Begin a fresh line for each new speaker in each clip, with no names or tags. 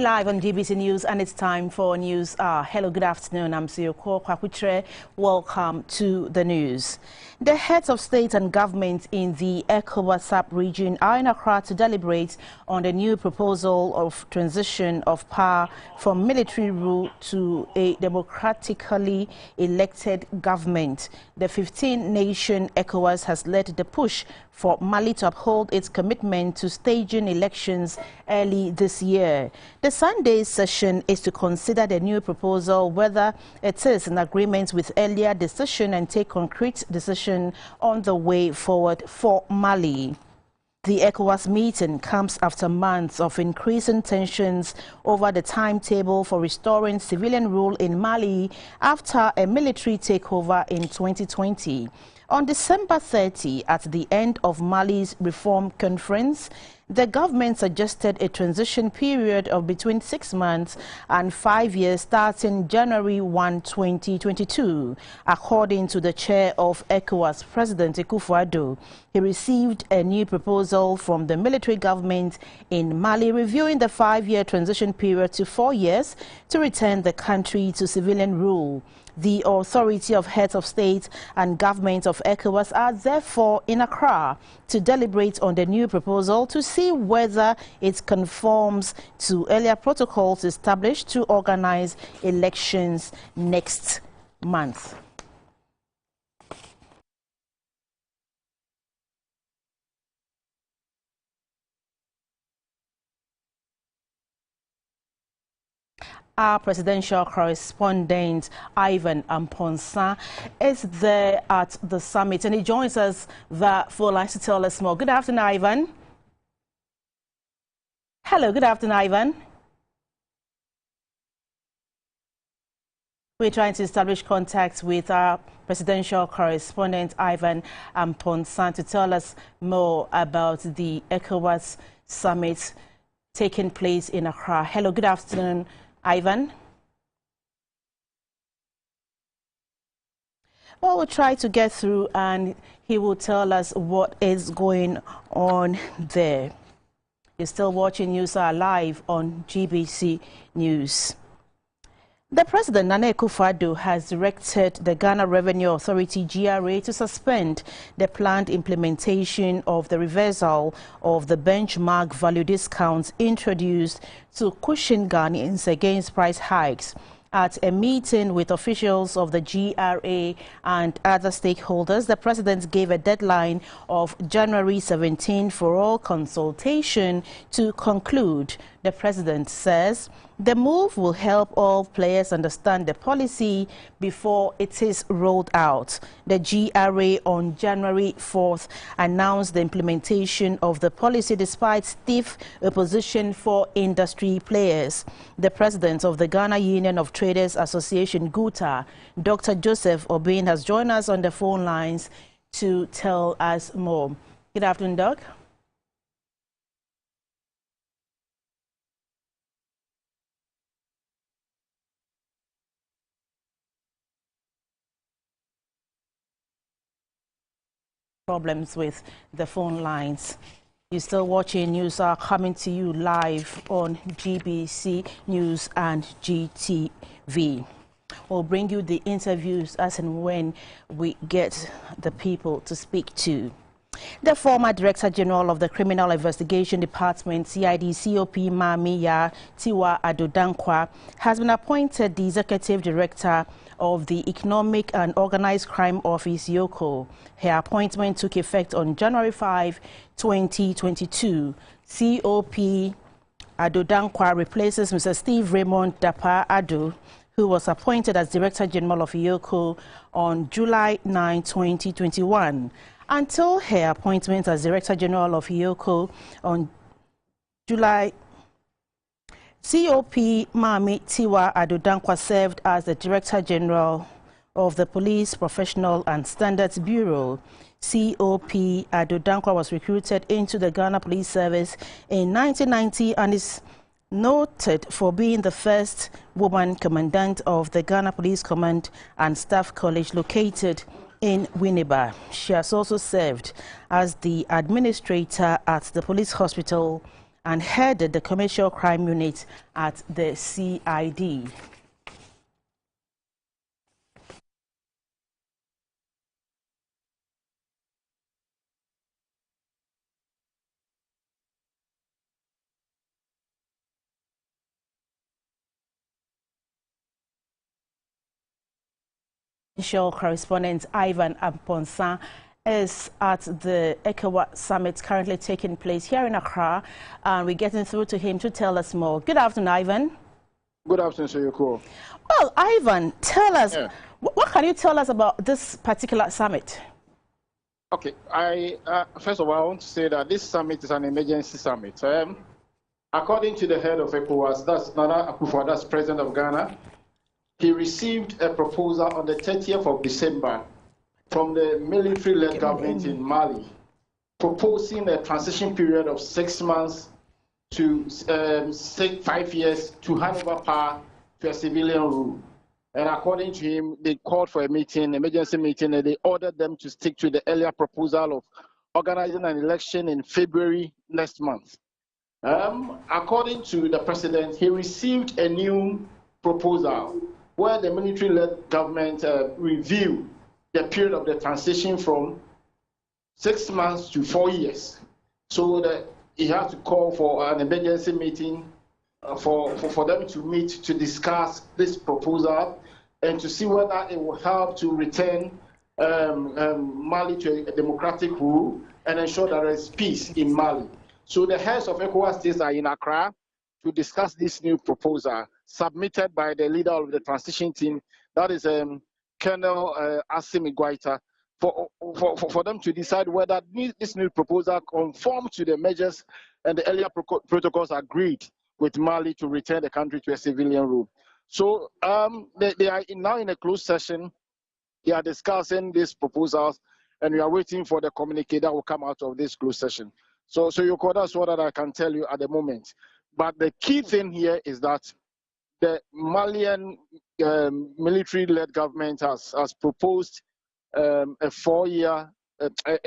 live on GBC News, and it's time for News Hour. Hello, good afternoon. I'm EOCO. Welcome to the news. The heads of state and government in the Ecowas sub-region are in Accra to deliberate on the new proposal of transition of power from military rule to a democratically elected government. The 15-nation Ecowas has led the push for Mali to uphold its commitment to staging elections early this year. The Sunday session is to consider the new proposal, whether it is in agreement with earlier decision and take concrete decision on the way forward for Mali. The ECOWAS meeting comes after months of increasing tensions over the timetable for restoring civilian rule in Mali after a military takeover in 2020. On December 30, at the end of Mali's reform conference, the government suggested a transition period of between 6 months and 5 years starting January 1, 2022. According to the chair of ECOWAS, President Akufo-Addo, he received a new proposal from the military government in Mali reviewing the 5-year transition period to 4 years to return the country to civilian rule. The authority of heads of state and government of ECOWAS are therefore in Accra to deliberate on the new proposal to see whether it conforms to earlier protocols established to organize elections next month. Our presidential correspondent, Ivan Amponsa, is there at the summit, and he joins us via phone line to tell us more. Good afternoon, Ivan. Hello, good afternoon, Ivan. We're trying to establish contact with our presidential correspondent, Ivan Amponsa, to tell us more about the ECOWAS summit taking place in Accra. Hello, good afternoon, Ivan. Well, we'll try to get through and he will tell us what is going on there. You're still watching News Hour live on GBC News. The President, Nana Akufo-Addo, has directed the Ghana Revenue Authority, GRA, to suspend the planned implementation of the reversal of the benchmark value discounts introduced to cushion Ghanaians against price hikes. At a meeting with officials of the GRA and other stakeholders, the President gave a deadline of January 17 for all consultation to conclude. The President says the move will help all players understand the policy before it is rolled out. The GRA on January 4th announced the implementation of the policy despite stiff opposition for industry players. The President of the Ghana Union of Traders Association, GUTA, Dr. Joseph Obin, has joined us on the phone lines to tell us more. Good afternoon, Doc. Problems with the phone lines. You're still watching News Hour, coming to you live on GBC News and GTV. We'll bring you the interviews as and when we get the people to speak to. The former Director General of the Criminal Investigation Department, CID COP Mamiya Tiwa Adodankwa, has been appointed the Executive Director of the Economic and Organized Crime Office, EOCO. Her appointment took effect on January 5, 2022. COP Adodankwa replaces Mr. Steve Raymond Dapa Ado, who was appointed as Director General of EOCO on July 9, 2021. Until her appointment as Director General of EOCO on July, COP Mami Tiwa Adodankwa served as the Director General of the Police Professional and Standards Bureau. COP Adodankwa was recruited into the Ghana Police Service in 1990 and is noted for being the first woman commandant of the Ghana Police Command and Staff College located in Winneba. She has also served as the administrator at the police hospital and headed the commercial crime unit at the CID. Correspondent Ivan Amponsa is at the Ecowas summit currently taking place here in Accra, and we're getting through to him to tell us more. Good afternoon, Ivan.
Good afternoon, Sir EOCO.
Well, Ivan, tell us, what can you tell us about this particular summit?
Okay, first of all, I want to say that this summit is an emergency summit. According to the head of Ecowas, that's Nana Akufo, that's President of Ghana, he received a proposal on the 30th of December from the military-led government in Mali, proposing a transition period of 6 months to 5 years to hand over power to a civilian rule. And according to him, they called for a meeting, emergency meeting, and they ordered them to stick to the earlier proposal of organizing an election in February next month. According to the president, he received a new proposal where the military-led government reviewed the period of the transition from 6 months to 4 years. So that he had to call for an emergency meeting for them to meet to discuss this proposal and to see whether it will help to return Mali to a democratic rule and ensure that there is peace in Mali. So the heads of ECOWAS states are in Accra to discuss this new proposal submitted by the leader of the transition team, that is Colonel Assimi Goita, for them to decide whether this new proposal conforms to the measures and the earlier protocols agreed with Mali to return the country to a civilian rule. So they are now in a closed session. They are discussing these proposals, and we are waiting for the communique that will come out of this closed session. So Yoko, that's what I can tell you at the moment. But the key thing here is that the Malian military-led government has proposed a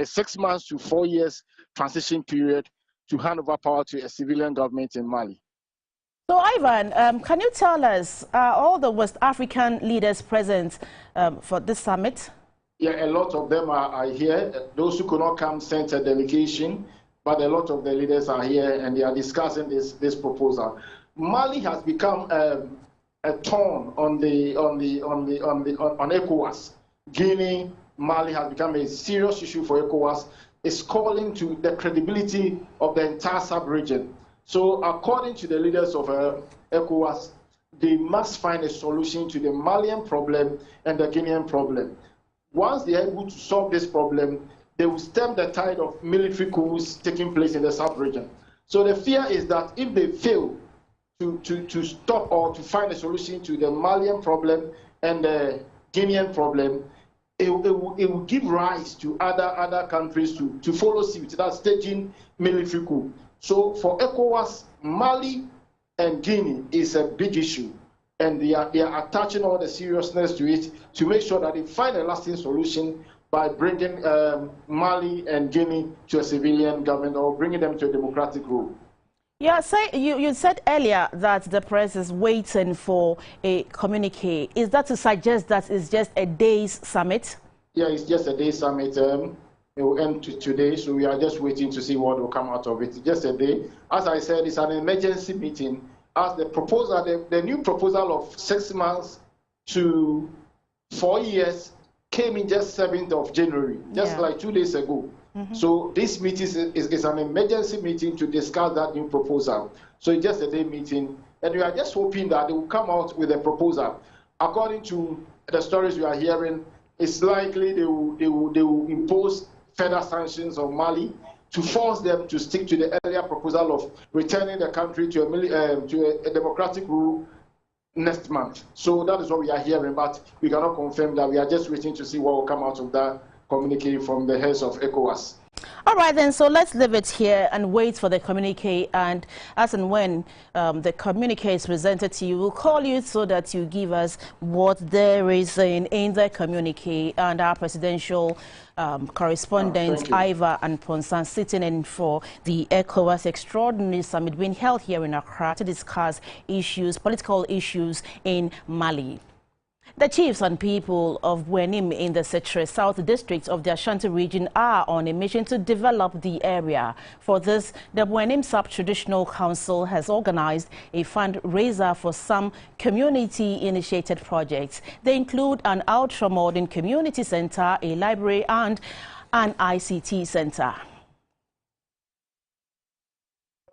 6 months to 4 years transition period to hand over power to a civilian government in Mali.
So, Ivan, can you tell us, all the West African leaders present for this summit?
Yeah, a lot of them are here. Those who could not come sent a delegation, but a lot of the leaders are here and they are discussing this proposal. Mali has become a thorn on ECOWAS. Guinea, Mali has become a serious issue for ECOWAS. It's calling to the credibility of the entire sub-region. So according to the leaders of ECOWAS, they must find a solution to the Malian problem and the Guinean problem. Once they are able to solve this problem, they will stem the tide of military coups taking place in the sub-region. So the fear is that if they fail to stop or to find a solution to the Malian problem and the Guinean problem, it will give rise to other countries to follow suit, that's staging military coup. So for ECOWAS, Mali and Guinea is a big issue, and they are attaching all the seriousness to it to make sure that they find a lasting solution by bringing Mali and Guinea to a civilian government or bringing them to a democratic rule.
Yeah, you said earlier that the press is waiting for a communique. Is that to suggest that it's just a day's summit?
Yeah, it's just a day's summit. It will end today, so we are just waiting to see what will come out of it. Just a day. As I said, it's an emergency meeting. As the proposal, the new proposal of 6 months to 4 years came in just 7th of January, just like 2 days ago. So this meeting is an emergency meeting to discuss that new proposal. So it's just a day meeting, and we are just hoping that they will come out with a proposal. According to the stories we are hearing, it's likely they will impose further sanctions on Mali to force them to stick to the earlier proposal of returning the country to a democratic rule next month. So that is what we are hearing, but we cannot confirm that. We are just waiting to see what will come out of that communique from the heads of ECOWAS.
All right, then, so let's leave it here and wait for the communique. And as and when the communique is presented to you, we'll call you so that you give us what there is in the communique. And our presidential correspondent, Iva and Ponsan, sitting in for the ECOWAS Extraordinary Summit being held here in Accra to discuss issues, political issues in Mali. The chiefs and people of Buenim in the Setre South District of the Ashanti region are on a mission to develop the area. For this, the Buenim Sub-Traditional Council has organized a fundraiser for some community-initiated projects. They include an ultra-modern community center, a library, and an ICT center.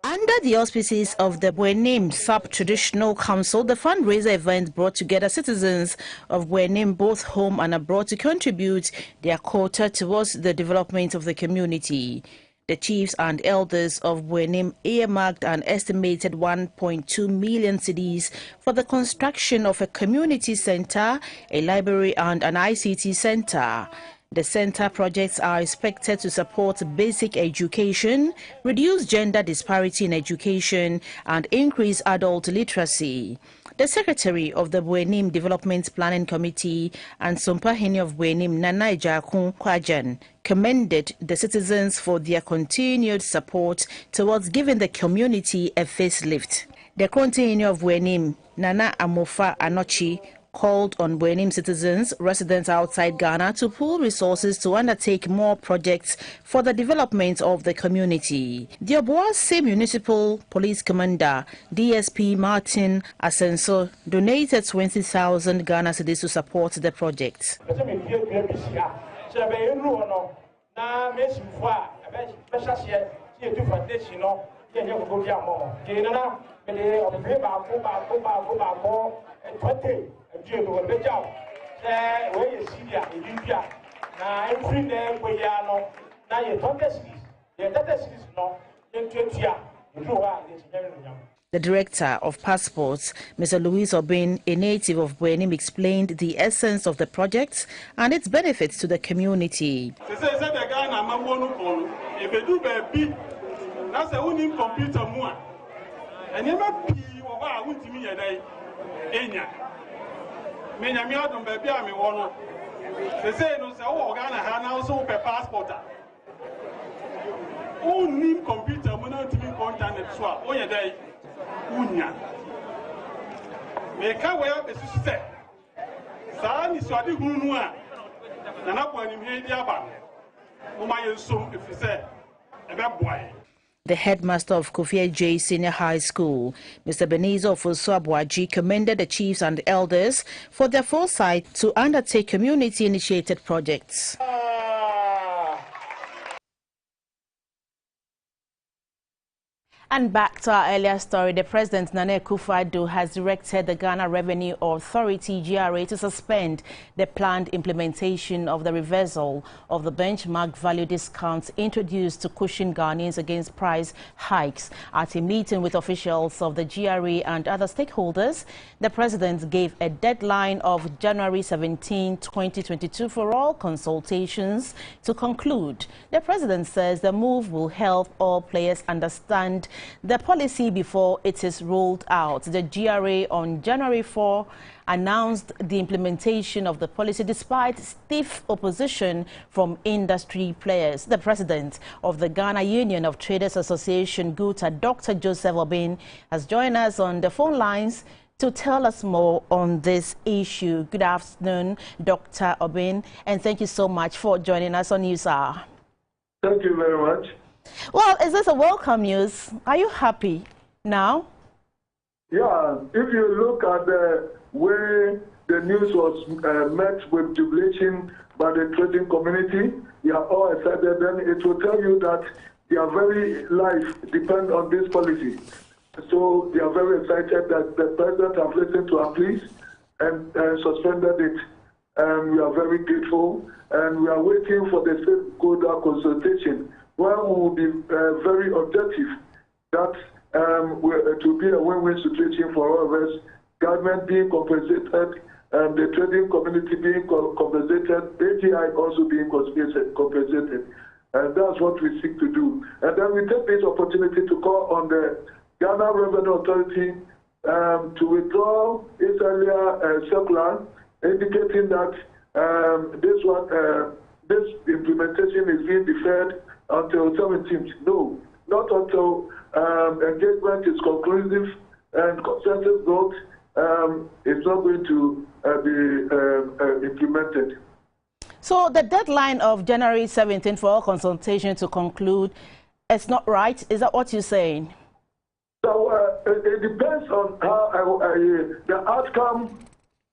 Under the auspices of the Buenim Sub-Traditional Council, the fundraiser event brought together citizens of Buenim, both home and abroad, to contribute their quota towards the development of the community. The chiefs and elders of Buenim earmarked an estimated 1.2 million cedis for the construction of a community center, a library, and an ICT center. The center projects are expected to support basic education, reduce gender disparity in education, and increase adult literacy. The secretary of the Buenim Development Planning Committee and Sompahini of Buenim, Nana Ijakun Kwajan, commended the citizens for their continued support towards giving the community a facelift. The Continue of Buenim, Nana Amofa Anochi, called on Buenim citizens residents outside Ghana to pool resources to undertake more projects for the development of the community. The Obuasi Municipal Police Commander, DSP Martin Asenso, donated 20,000 Ghana cedis to support the project. The director of passports, Mr. Louis Obin, a native of Buenim, explained the essence of the project and its benefits to the community. The headmaster of Kofi J Senior High School, Mr. Benizo Ofosu-Abuaji, commended the chiefs and elders for their foresight to undertake community-initiated projects. And back to our earlier story, the President Nana Akufo-Addo has directed the Ghana Revenue Authority (GRA) to suspend the planned implementation of the reversal of the benchmark value discounts introduced to cushion Ghanaians against price hikes. At a meeting with officials of the GRA and other stakeholders, the President gave a deadline of January 17, 2022 for all consultations to conclude. The President says the move will help all players understand the policy before it is rolled out. The GRA on January 4 announced the implementation of the policy despite stiff opposition from industry players. The president of the Ghana Union of Traders Association, GUTA, Dr. Joseph Obin, has joined us on the phone lines to tell us more on this issue. Good afternoon, Dr. Obin, and thank you so much for joining us on News Hour.
Thank you very much.
Well, is this a welcome news? Are you happy now?
Yeah, if you look at the way the news was met with jubilation by the trading community, they are all excited, then it will tell you that their very life depends on this policy. So they are very excited that the president has listened to our pleas and suspended it. And we are very grateful, and we are waiting for the stakeholder consultation, where we will be very objective that it will be a win-win situation for all of us, government being compensated, the trading community being compensated, AGI also being compensated. And that's what we seek to do. And then we take this opportunity to call on the Ghana Revenue Authority to withdraw its earlier circular indicating that this implementation is being deferred until 17th. No, not until engagement is conclusive and consensus vote is not going to be implemented.
So the deadline of January 17th for all consultation to conclude is not right? Is that what you're saying?
So it depends on how the outcome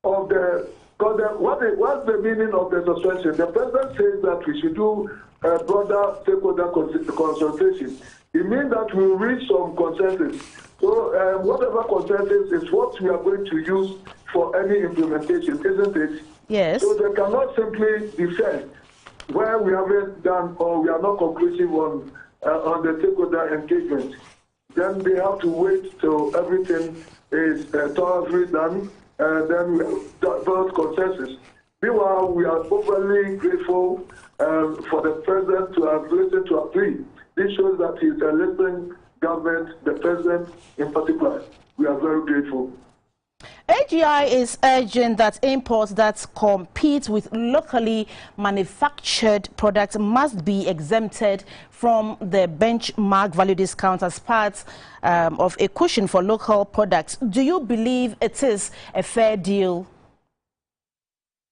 of the... What's the meaning of the suspension? The president says that we should do a broader stakeholder consultation. It means that we reach some consensus. So whatever consensus is what we are going to use for any implementation, isn't it?
Yes.
So they cannot simply defend where we haven't done or we are not conclusive on the stakeholder engagement. Then they have to wait till everything is thoroughly done. And then we develop consensus. Meanwhile, we are overly grateful for the president to have listened to our plea. This shows that he is a listening government, the president in particular. We are very grateful.
AGI is urging that imports that compete with locally manufactured products must be exempted from the benchmark value discount as part of a cushion for local products. Do you believe it is a fair deal?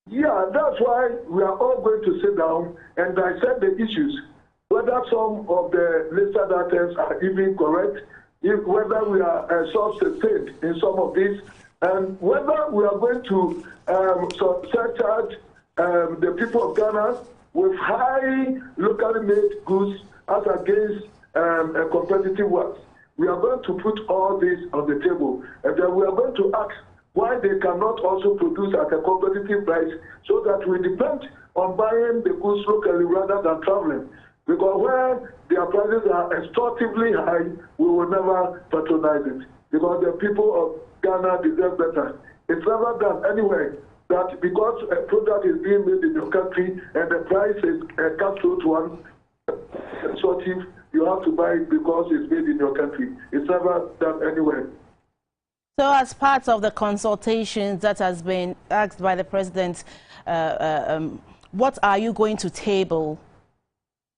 Yeah, that's why we are all going to sit down and dissect the issues, whether some of the listed items are even correct, whether we are self-sustained in some of these, and whether we are going to surcharge the people of Ghana with high locally made goods as against a competitive ones. We are going to put all this on the table, and then we are going to ask why they cannot also produce at a competitive price so that we depend on buying the goods locally rather than traveling. Because where their prices are extorsively high, we will never patronize it. Because the people of Ghana deserve better. It's never done anywhere that because a product is being made in your country and the price is a cutthroat one, extortive, you have to buy it because it's made in your country. It's never done anywhere.
So as part of the consultations that has been asked by the president, what are you going to table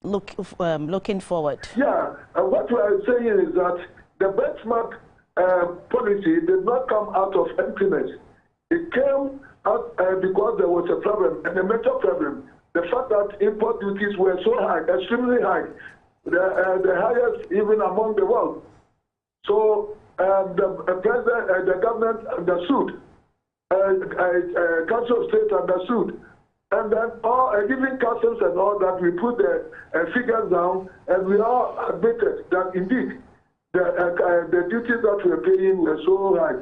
looking forward?
Yeah, what we are saying is that the benchmark policy did not come out of emptiness. It came out because there was a problem, and a major problem. The fact that import duties were so high, extremely high, the highest even among the world. So the president, the government understood, Council of State understood, and then even customs and all that, we put the figures down, and we all admitted that indeed the duties that we are paying were so high.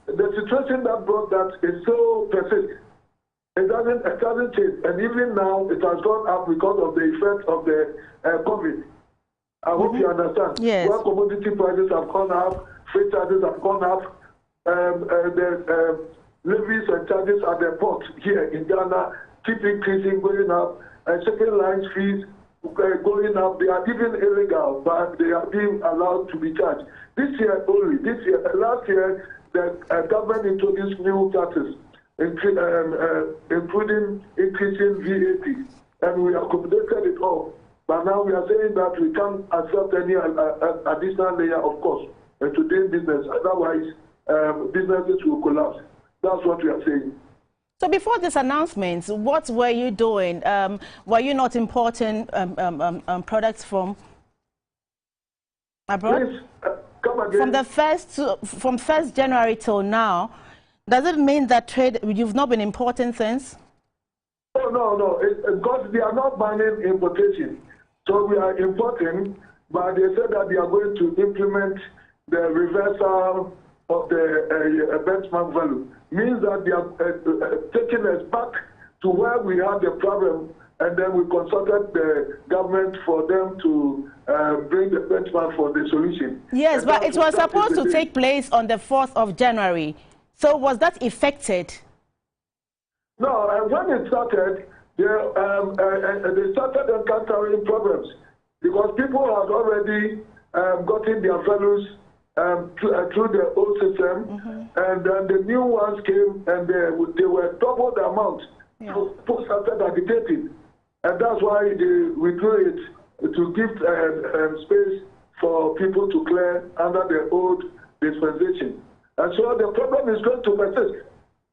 The situation that brought that is so persistent. It doesn't change, and even now it has gone up because of the effect of the COVID. I hope you understand.
Yes.
Where commodity prices have gone up, freight charges have gone up, the levies and charges at the port here in Ghana keep increasing, going up, and shipping lines fees going up. They are even illegal, but they are being allowed to be charged. This year only, last year, the government introduced new taxes, including increasing VAT, and we accommodated it all. But now we are saying that we can't accept any additional layer of cost to doing business. Otherwise, businesses will collapse. That's what we are saying.
So before this announcement, what were you doing? Were you not importing products from abroad?
Please, come again.
From 1st January till now, does it mean that you've not been importing things?
Oh, no. Because they are not banning importation. So we are importing, but they said that they are going to implement the reversal of the benchmark value. Means that they are taking us back to where we had the problem, and then we consulted the government for them to bring the benchmark for the solution.
Yes,
and
but it was supposed to take place on the 4th of January. So was that affected?
No, when it started, they started encountering problems because people had already gotten their fellows through the old system, and then the new ones came and they were double the amount.
Yeah.
So people started agitating, and that's why they withdrew it to give space for people to clear under the old dispensation. And so the problem is going to persist.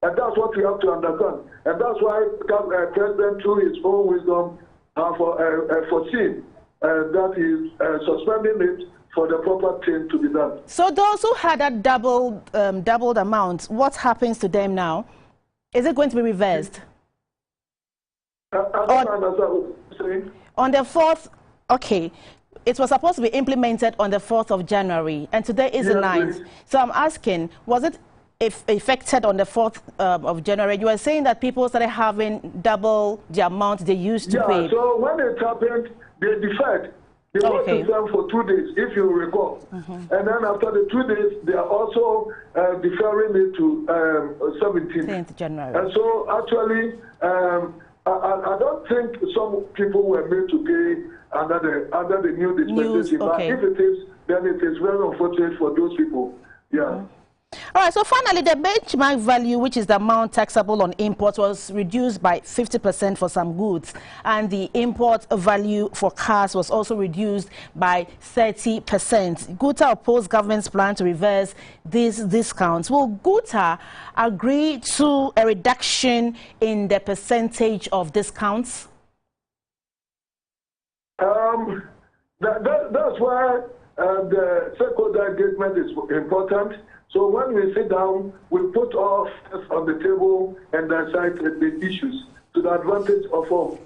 And that's what we have to understand. And that's why the President, through his own wisdom, have foreseen that he is suspending it for the proper thing to be done.
So those who had that doubled amount, what happens to them now? Is it going to be reversed?
I don't understand what you're saying.
On the 4th, okay, it was supposed to be implemented on the 4th of January, and today is the 9th.
Please.
So I'm asking, was it affected on the 4th of January? You were saying that people started having double the amount they used to pay.
So when it happened, they deferred. They were system for 2 days, if you recall. And then after the 2 days, they are also deferring it to 17th
January.
And so actually, I don't think some people were made to pay under the new dispensation. But if it is, then it is very unfortunate for those people. Yeah.
All right, so finally, the benchmark value, which is the amount taxable on imports, was reduced by 50% for some goods, and the import value for cars was also reduced by 30%. GUTA opposed government's plan to reverse these discounts. Will GUTA agree to a reduction in the percentage of discounts?
That's why the stakeholder engagement is important. So when we sit down, we put all on the table and decide the issues to the advantage of all.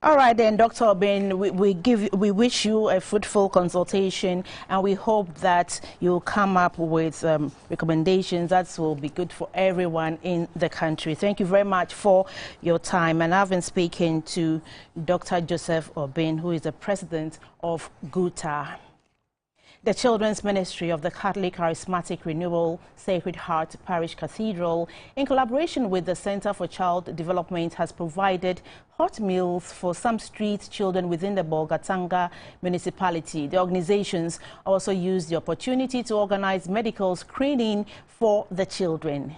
All right then, Dr. Obin, we wish you a fruitful consultation, and we hope that you'll come up with recommendations that will be good for everyone in the country. Thank you very much for your time. And I've been speaking to Dr. Joseph Obin, who is the president of GUTA. The Children's Ministry of the Catholic Charismatic Renewal Sacred Heart Parish Cathedral, in collaboration with the Center for Child Development, has provided hot meals for some street children within the Bolgatanga municipality. The organizations also used the opportunity to organize medical screening for the children.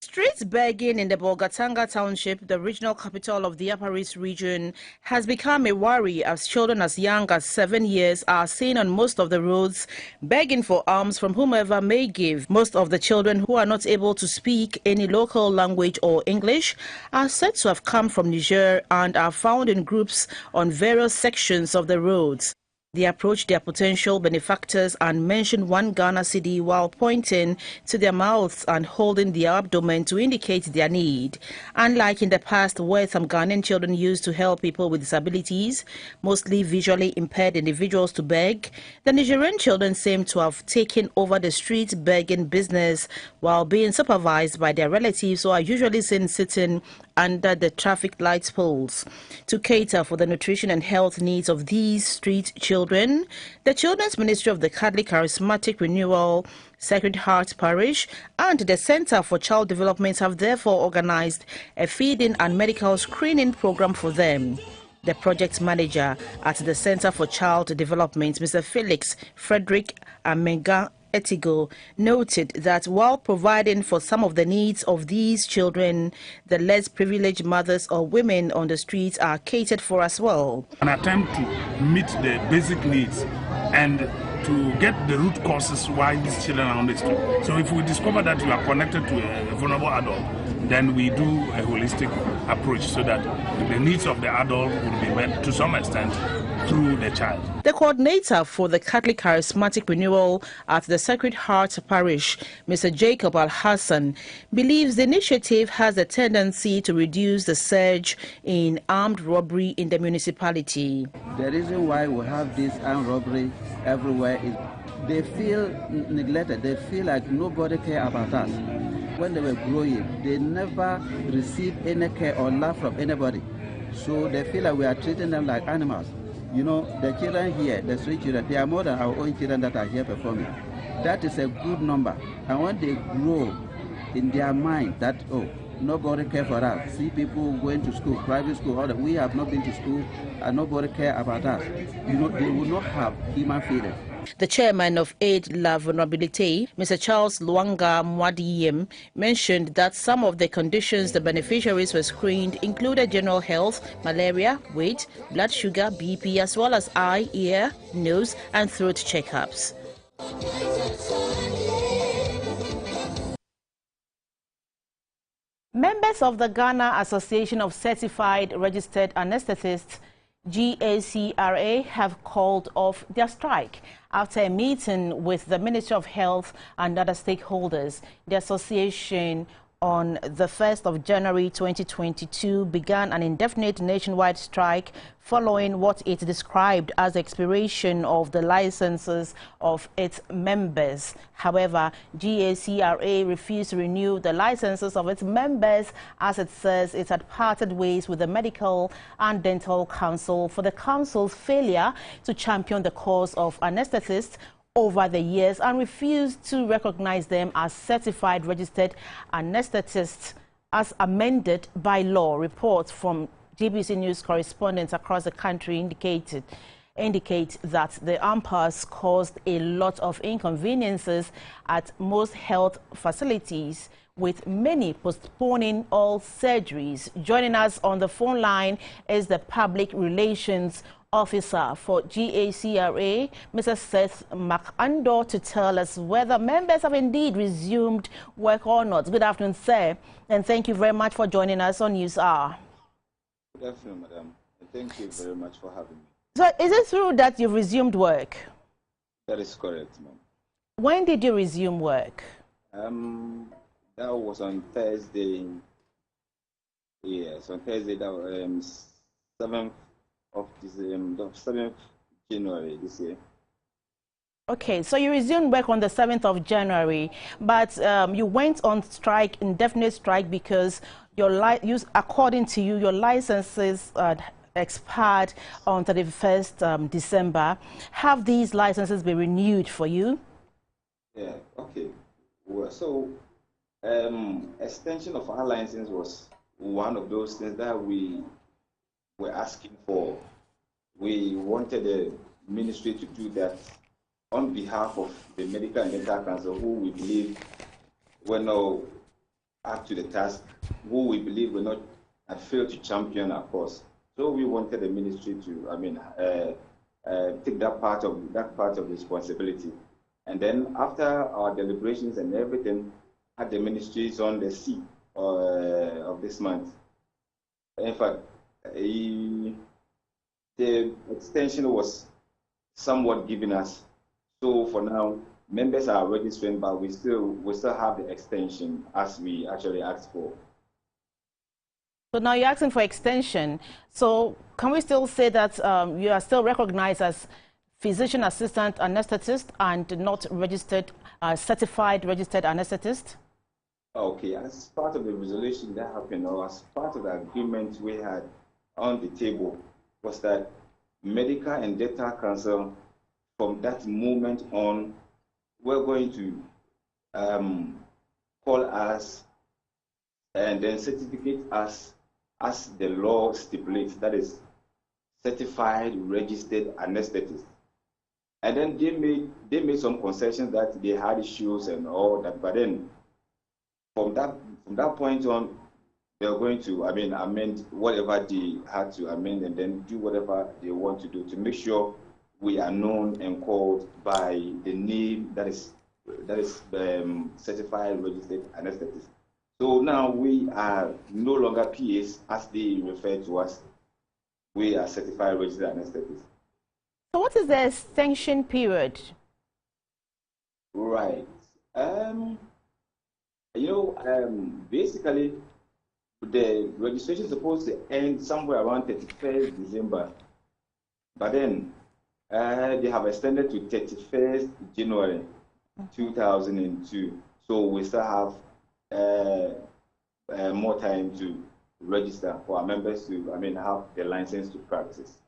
Street begging in the Bolgatanga township, the regional capital of the Upper East region, has become a worry as children as young as 7 years are seen on most of the roads begging for alms from whomever may give. Most of the children who are not able to speak any local language or English are said to have come from Niger and are found in groups on various sections of the roads. They approached their potential benefactors and mentioned 1 Ghana cedi while pointing to their mouths and holding their abdomen to indicate their need. Unlike in the past, where some Ghanaian children used to help people with disabilities, mostly visually impaired individuals, to beg, the Nigerian children seem to have taken over the street begging business while being supervised by their relatives, who are usually seen sitting under the traffic lights poles. To cater for the nutrition and health needs of these street children, the Children's Ministry of the Catholic Charismatic Renewal Sacred Heart Parish and the Center for Child Development have therefore organized a feeding and medical screening program for them. The project manager at the Center for Child Development, Mr. Felix Frederick Amenga Etigo, noted that while providing for some of the needs of these children, the less privileged mothers or women on the streets are catered for as well.
An attempt to meet the basic needs and to get the root causes why these children are on the street. So if we discover that you are connected to a vulnerable adult, then we do a holistic approach so that the needs of the adult will be met to some extent through the child.
The coordinator for the Catholic Charismatic Renewal at the Sacred Heart Parish, Mr. Jacob Al-Hassan, believes the initiative has a tendency to reduce the surge in armed robbery in the municipality.
The reason why we have this armed robbery everywhere is they feel neglected. They feel like nobody cares about us. When they were growing, they never received any care or love from anybody. So they feel like we are treating them like animals. You know, the children here, the street children, they are more than our own children that are here performing. That is a good number. And when they grow, in their mind that, oh, nobody care for us. See people going to school, private school, all that. We have not been to school and nobody care about us. You know, they will not have human feeling.
The chairman of Aid La Vulnerabilité, Mr. Charles Luanga Mwadiyem, mentioned that some of the conditions the beneficiaries were screened included general health, malaria, weight, blood sugar, BP, as well as eye, ear, nose, and throat checkups. Members of the Ghana Association of Certified Registered Anesthetists, GACRA, have called off their strike after a meeting with the Ministry of Health and other stakeholders. The association on the 1st of January 2022 began an indefinite nationwide strike following what it described as the expiration of the licenses of its members. However, GACRA refused to renew the licenses of its members, as it says it had parted ways with the Medical and Dental Council for the council's failure to champion the cause of anesthetists over the years and refused to recognize them as certified registered anesthetists as amended by law. Reports from GBC News correspondents across the country indicate that the impasse caused a lot of inconveniences at most health facilities, with many postponing all surgeries. Joining us on the phone line is the Public Relations Officer for GACRA, Mr. Seth McAndor, to tell us whether members have indeed resumed work or not. Good afternoon, sir, and thank you very much for joining us on News Hour.
Good afternoon, madam, and thank you very much for having me.
So, is it true that you've resumed work?
That is correct, ma'am.
When did you resume work?
That was on Thursday. Yes, on Thursday, that was 7th of December, 7th January this year.
Okay, so you resumed work on the 7th of January, but you went on strike, indefinite strike, because according to you, your licenses expired on 31st December. Have these licenses been renewed for you?
Yeah, okay. Well, so extension of our license was one of those things that we were asking for. We wanted the ministry to do that on behalf of the Medical and Dental Council, who we believe were not up to the task, who we believe were not had failed to champion our cause. So we wanted the ministry to, take that part of responsibility. And then after our deliberations and everything, had the ministries on the seat of this month. In fact, the extension was somewhat given us. So for now, members are registering, but we still have the extension as we actually asked for.
So now you're asking for extension. So can we still say that you are still recognized as physician assistant anesthetist and not registered, certified registered anesthetist?
Okay, as part of the resolution that happened, or as part of the agreement we had on the table, was that Medical and Dental Council, from that moment on, we're going to call us and then certificate us as the law stipulates, that is certified registered anesthetist. And then they made some concessions that they had issues and all that, but then from that point on, they're going to amend whatever they had to amend, and then do whatever they want to do to make sure we are known and called by the name that is certified registered anesthetist. So now we are no longer PAs as they refer to us. We are certified registered anesthetists.
So what is the extension period?
Right. Basically, the registration is supposed to end somewhere around 31st December, but then they have extended to 31st January 2002. So we still have more time to register for our members to, have the license to practice.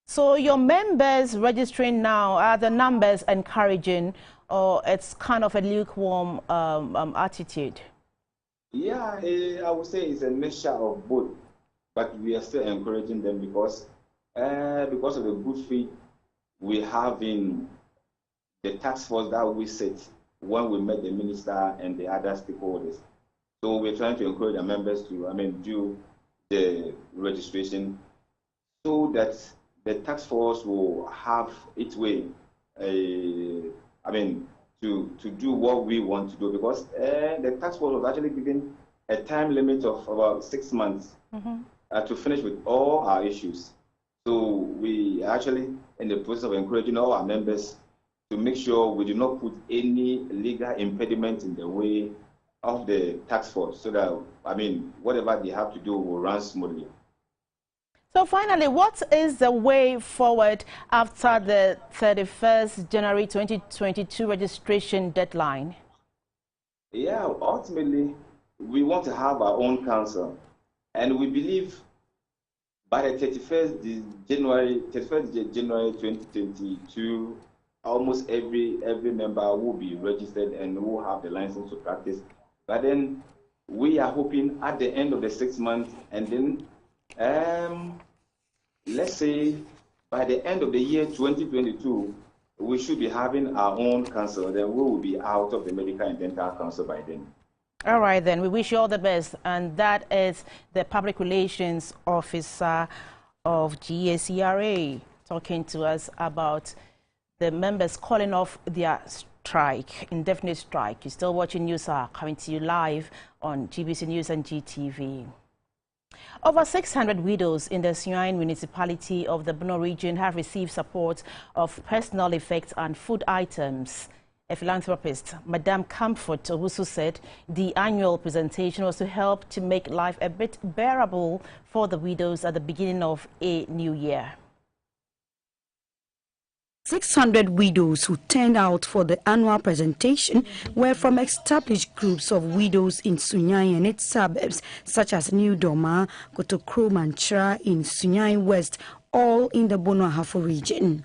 So your members registering now, are the numbers encouraging, or it's kind of a lukewarm attitude?
Yeah, I would say it's a mixture of both, but we are still encouraging them because of the good faith we have in the task force that we set when we met the minister and the other stakeholders. So we're trying to encourage the members to, do the registration so that the task force will have its way, to do what we want to do, because the task force was actually given a time limit of about 6 months to finish with all our issues. So we are actually in the process of encouraging all our members to make sure we do not put any legal impediment in the way of the task force, so that, whatever they have to do will run smoothly.
So finally, what is the way forward after the 31st January 2022 registration deadline?
Yeah, ultimately, we want to have our own council, and we believe by the 31st January 2022, almost every member will be registered and will have the license to practice. But then we are hoping at the end of the 6 months, and then let's say by the end of the year 2022, we should be having our own council. Then we will be out of the medical and dental council by then.
All right, then. We wish you all the best. And that is the Public Relations Officer of GACRA talking to us about the members calling off their strike, indefinite strike. You're still watching News Hour, coming to you live on GBC News and GTV. Over 600 widows in the Sunyani municipality of the Bono region have received support of personal effects and food items. A philanthropist, Madame Comfort Owusu, said the annual presentation was to help to make life a bit bearable for the widows at the beginning of a new year.
600 widows who turned out for the annual presentation were from established groups of widows in Sunyani and its suburbs, such as New Doma, Kotokro, Manchra in Sunyani West, all in the Bono Ahafo region.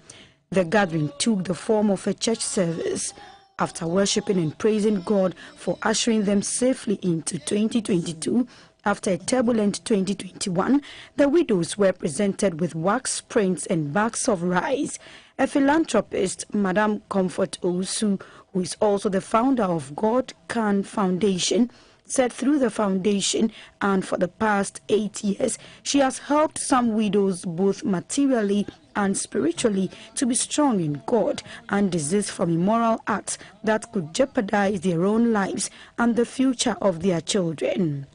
The gathering took the form of a church service. After worshipping and praising God for ushering them safely into 2022, after a turbulent 2021, the widows were presented with wax prints and bags of rice. A philanthropist, Madame Comfort Owusu, who is also the founder of God Can Foundation, said through the foundation and for the past 8 years, she has helped some widows both materially and spiritually to be strong in God and desist from immoral acts that could jeopardize their own lives and the future of their children.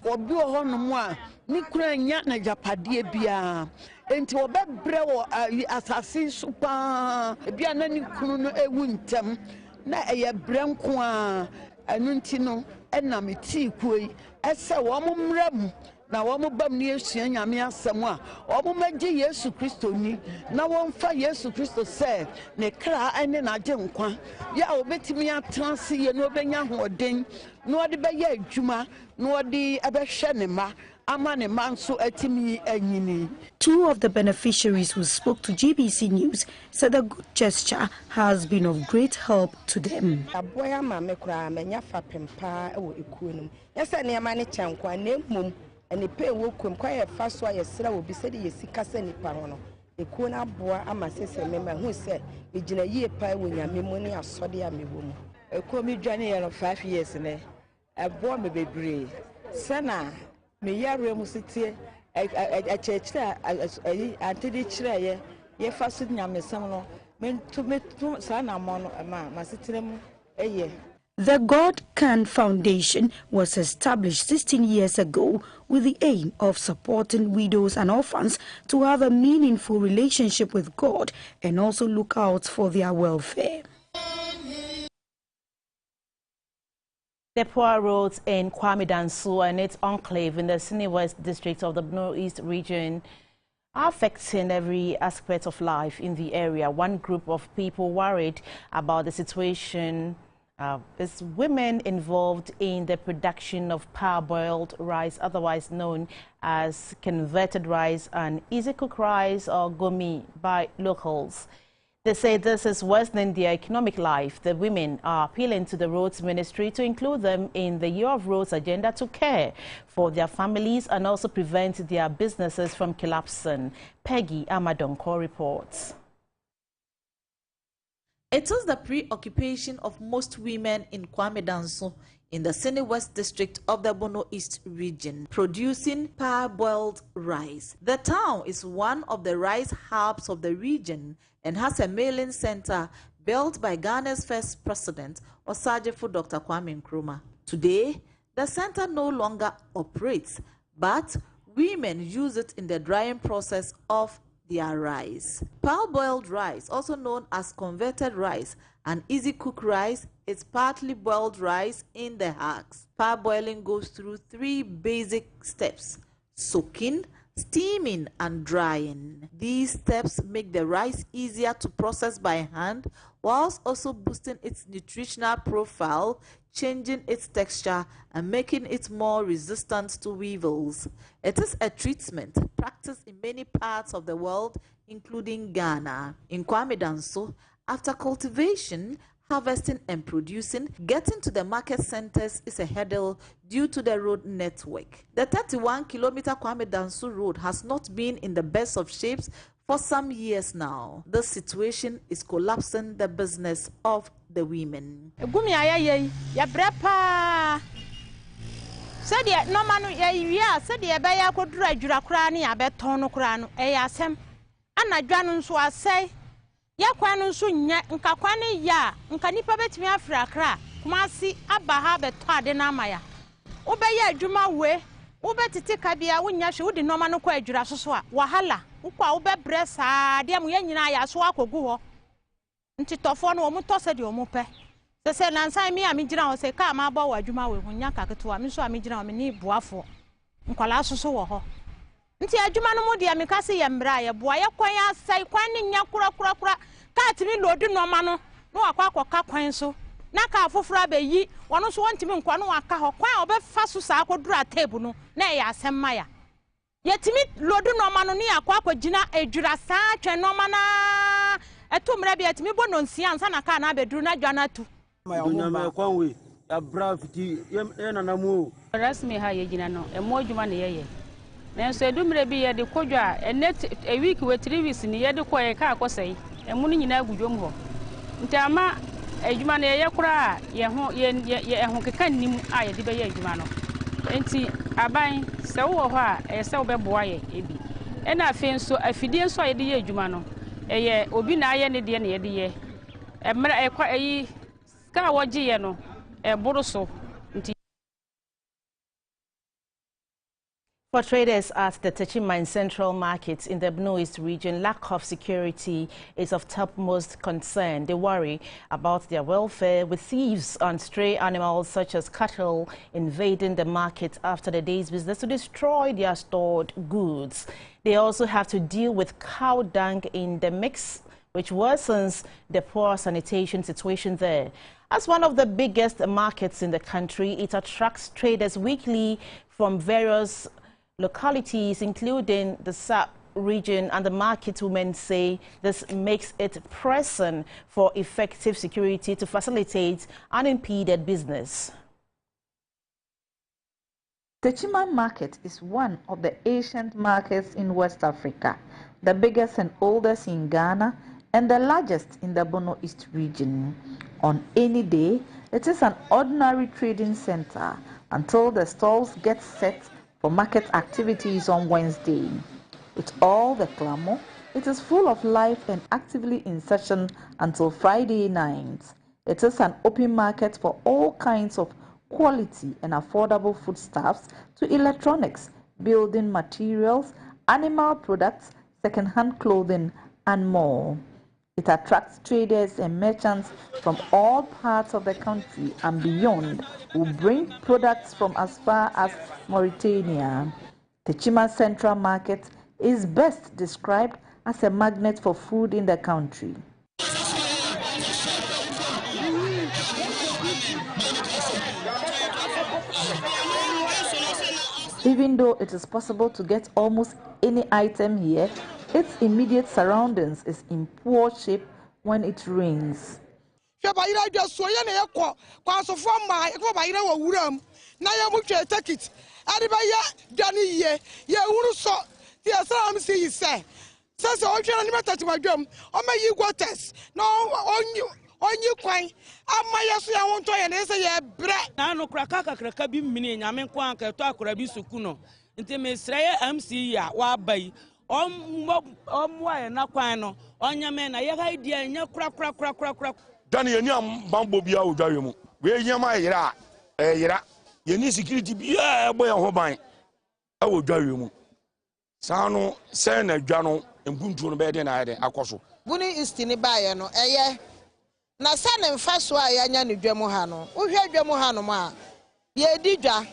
Na wamu bam ni Yesu nyame asem a omo magye Yesu Kristo ni na wonfa Yesu Kristo se ne kra ene na agye nkwa ya obetimi atranse ye no benya hoden no ode be ya adwuma no ode ebehwe ne ma ama ne ma nso atimi anyini.
Two of the beneficiaries who spoke to GBC News said the good gesture has been of great help to them.
Aboya ma me kra menya fa pempa e wo ekuonum yesa ne ma ne kyankwa na mmom ani pe wo kwem kwa ye fa so ye sra obi se de ye sika se nipa ho no ekuo na aboa ama sese me ma hu se me gina yie pa wo nyame mu ne asode a me wo mu ekuo mi dwane ye no 5 years ne aboa me bebre sana me yare mu sitie a chechira antidi chira ye fa so nyame sam no me sana mo no ma sitire mu eye.
The God Can Foundation was established 16 years ago with the aim of supporting widows and orphans to have a meaningful relationship with God and also look out for their welfare.
The poor roads in Kwame Danso and its enclave in the Sine West district of the Bono East region are affecting every aspect of life in the area. One group of people worried about the situation is women involved in the production of parboiled rice, otherwise known as converted rice and easy cook rice or gomi by locals. They say this is worsening their economic life. The women are appealing to the Roads Ministry to include them in the Year of Roads agenda to care for their families and also prevent their businesses from collapsing. Peggy Amadonko reports.
It is the preoccupation of most women in Kwame Danso in the Sene West district of the Bono East region, producing parboiled rice. The town is one of the rice hubs of the region and has a mailing center built by Ghana's first president, Osajefo Dr. Kwame Nkrumah. Today, the center no longer operates, but women use it in the drying process of their rice. Parboiled rice, also known as converted rice and easy cook rice, is partly boiled rice in the hacks. Parboiling goes through 3 basic steps: soaking, steaming, and drying. These steps make the rice easier to process by hand, whilst also boosting its nutritional profile, changing its texture, and making it more resistant to weevils. It is a treatment practiced in many parts of the world, including Ghana. In Kwame Danso, after cultivation, harvesting and producing, getting to the market centers is a hurdle due to the road network. The 31-kilometer Kwame Danso road has not been in the best of shapes for some years now. This situation is collapsing the business of the women.
Ya kwanu nso nya nka kwane ya nka nipa betimi afra kra kumasi abaha beto ade na amaya wo be ya adwuma we wo betete ka bia wo nya hwe wo de noma no kwa adwura soso a wahala wo kwa wo be bre saa de am ya nyina ya so akogu ho nti tofo no wo to se de wo pe se nansan mi amigina wo se ka ma ba wo adwuma we hunya kaketo a mi so amigina wo me ni buafo nkwala soso wo ho nti adwuma no mu de amikase ye mbra ye boa ye kwan asai kwan ni nya kura ka timi lodu no ma no akwa kwan so na ka afoforo ba yi wono so wontimi nkwa no aka ho kwan obefa so sa akodura table no na ye asema ya ye timi lodu no ma no ni akwa gina edwura saa twen no ma na etumre bia timi bono nsia ansa na ka na abeduru na dwana tu
dunyame kwan we ya bra fiti ye nanamu
rasmi ha ye gina no emo adwuma ne ye nanso edumre bi ye de kodwa a week we 3 weeks ni ye de koye ka akosai emu ni nyina agudwom ho nti ama adwuma na ye kura ye ho keka nim a ye de be ye adwuma no nti aban se wo ho a se wo be boa ye ebi ena afi nso afidie nso a ye de ye adwuma no ye obi na aye ne de ne ye de ye emra ekwa eyi ska woje ye no boro so.
For traders at the Techima Central Markets in the Bono East region, lack of security is of topmost concern. They worry about their welfare, with thieves and stray animals such as cattle invading the market after the day's business to destroy their stored goods. They also have to deal with cow dung in the mix, which worsens the poor sanitation situation there. As one of the biggest markets in the country, it attracts traders weekly from various localities, including the SAP region, and the market women say this makes it pressing for effective security to facilitate unimpeded business.
Techima Market is one of the ancient markets in West Africa, the biggest and oldest in Ghana, and the largest in the Bono East region. On any day, it is an ordinary trading center until the stalls get set for market activities on Wednesday. With all the clamor, it is full of life and actively in session until Friday night. It is an open market for all kinds of quality and affordable foodstuffs to electronics, building materials, animal products, second-hand clothing, and more. It attracts traders and merchants from all parts of the country and beyond who bring products from as far as Mauritania. Techima Central Market is best described as a magnet for food in the country. Even though it is possible to get almost any item here, its immediate surroundings is in poor shape when it rains.
Dani ni bambo bia odwawe mu. We nyama yira yira. Ye ni security bia boy ho ban. E odwawe mu. Sano se na dwa no mbuntu no be de na ade akoso.
Buni istini baye no eye na sa ne mfa so a ya nya ne dwa mu ha no. Wo hwe dwa mu ha no ma ye di dwa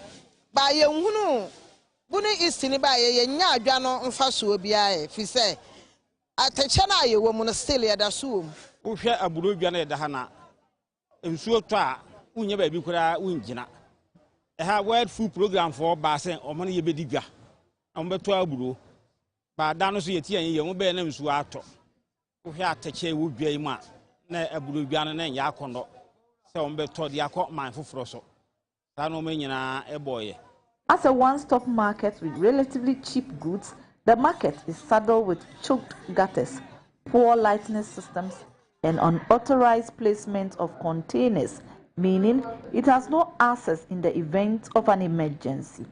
ba ye nhunu buni istini baye ye nya dwa no mfa so bia e fi se ateche na ye wo mu no still ye da so
Wo hwe aburo dwa na ye da ha na nsuo to a unye ba bi kura unjina. E ha world food program for ba se o mo ne ye be di dwa. Am be to aburo ba da no so ye tie ye mo be na nsuo ato. Wo hwe ateche wo dwa yi ma na aburo dwa no na nya akondo se o be to di akọ man foforo so. Sa no me nyina e boye.
As a one-stop market with relatively cheap goods, the market is saddled with choked gutters, poor lighting systems, and unauthorized placement of containers, meaning it has no access in the event of an emergency.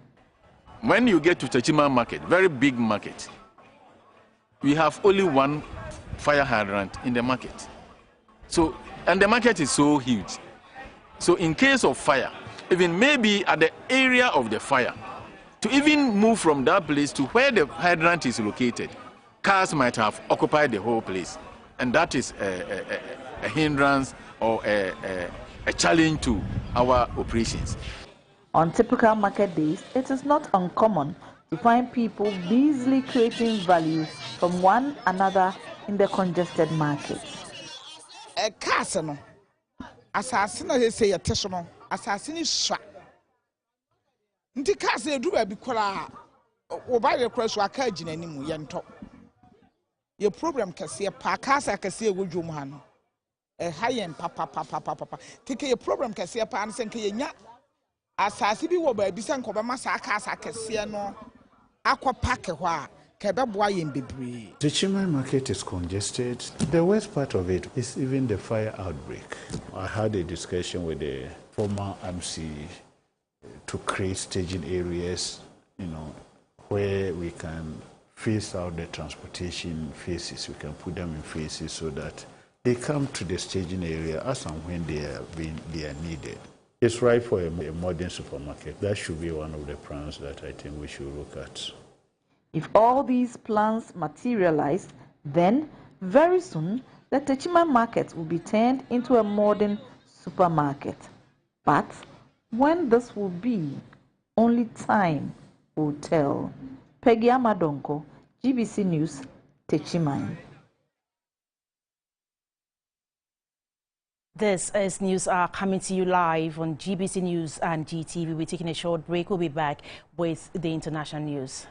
When you get to Techima market, very big market, we have only one fire hydrant in the market. So, and the market is so huge. So in case of fire, even maybe at the area of the fire, to even move from that place to where the hydrant is located, cars might have occupied the whole place. And that is a hindrance or a challenge to our operations.
On typical market days, it is not uncommon to find people busily creating value from one another in the congested market.
Assassin shot. Ntikase edu ba bi kola oba ye kora so aka agina nimu ye nto. Ye problem kase pa kasa kase wodwom ha no. Hayen papa. Tike ye problem kase pa an senke ye nya. Asase bi wo ba bi sen ko be ma sa kasa kase no akwa pack ho a
The Chimay market is congested. The worst part of it is even the fire outbreak. I had a discussion with the former MC to create staging areas, where we can phase out the transportation phases. We can put them in phases so that they come to the staging area as and when they are needed. It's right for a modern supermarket. That should be one of the plans that I think we should look at.
If all these plans materialize, then very soon the Techima market will be turned into a modern supermarket. But when this will be, only time will tell. Peggy Amadonko, GBC News, Techima.
This is News Hour coming to you live on GBC News and GTV. We're taking a short break. We'll be back with the international news.